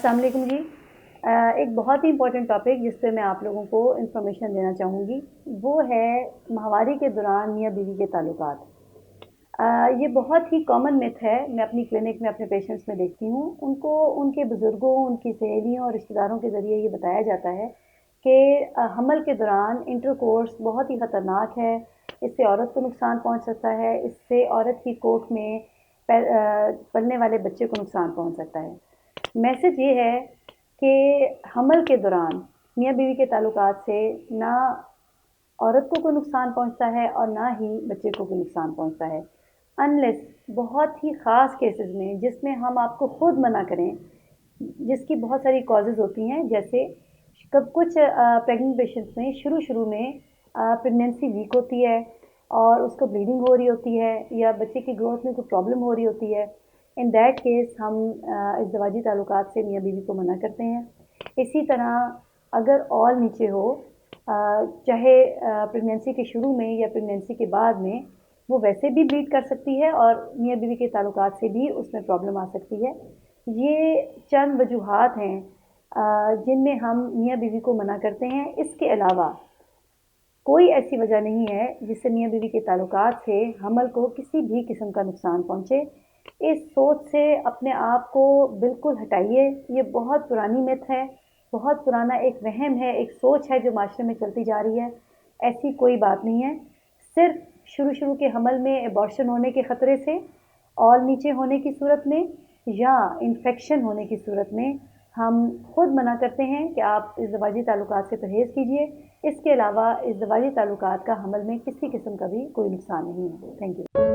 अस्सलाम वालेकुम जी। एक बहुत ही इम्पोर्टेंट टॉपिक जिस पे मैं आप लोगों को इन्फॉर्मेशन देना चाहूँगी, वो है माहवारी के दौरान मियाँ बीवी के ताल्लुकात। ये बहुत ही कॉमन मिथ है, मैं अपनी क्लिनिक में अपने पेशेंट्स में देखती हूँ। उनको उनके बुज़ुर्गों, उनकी सहेलियों और रिश्तेदारों के ज़रिए ये बताया जाता है कि हमल के दौरान इंटरकोर्स बहुत ही ख़तरनाक है, इससे औरत को नुकसान पहुँच सकता है, इससे औरत की कोख में पलने वाले बच्चे को नुकसान पहुँच सकता है। मैसेज ये है कि हमल के दौरान मियाँ बीवी के ताल्लुकात से ना औरत को कोई नुकसान पहुंचता है और ना ही बच्चे को कोई नुकसान पहुंचता है, अनलेस बहुत ही ख़ास केसेस में जिसमें हम आपको खुद मना करें, जिसकी बहुत सारी कॉजेज़ होती हैं। जैसे कब कुछ प्रेग्नेंट पेशेंट्स में शुरू में प्रेगनेंसी वीक होती है और उसको ब्लीडिंग हो रही होती है या बच्चे की ग्रोथ में कोई प्रॉब्लम हो रही होती है। इन दैट केस हम इज़दवाजी ताल्लुकात से मियाँ बीवी को मना करते हैं। इसी तरह अगर ऑल नीचे हो, चाहे प्रेगनेंसी के शुरू में या प्रेगनेंसी के बाद में, वो वैसे भी ब्लीड कर सकती है और मियाँ बीवी के ताल्लुकात से भी उसमें प्रॉब्लम आ सकती है। ये चंद वजूहात हैं जिनमें हम मियाँ बीवी को मना करते हैं। इसके अलावा कोई ऐसी वजह नहीं है जिससे मियाँ बीवी के ताल्लुकात से हमल को किसी भी किस्म का नुकसान पहुँचे। इस सोच से अपने आप को बिल्कुल हटाइए। ये बहुत पुरानी मिथ है, बहुत पुराना एक वहम है, एक सोच है जो माशरे में चलती जा रही है। ऐसी कोई बात नहीं है। सिर्फ शुरू के हमल में एबॉर्शन होने के ख़तरे से, ऑल नीचे होने की सूरत में या इन्फेक्शन होने की सूरत में हम खुद मना करते हैं कि आप इज़दवाजी ताल्लुकात से परहेज़ कीजिए। इसके अलावा इज़दवाजी ताल्लुकात का हमल में किसी किस्म का भी कोई नुकसान नहीं है। Thank you.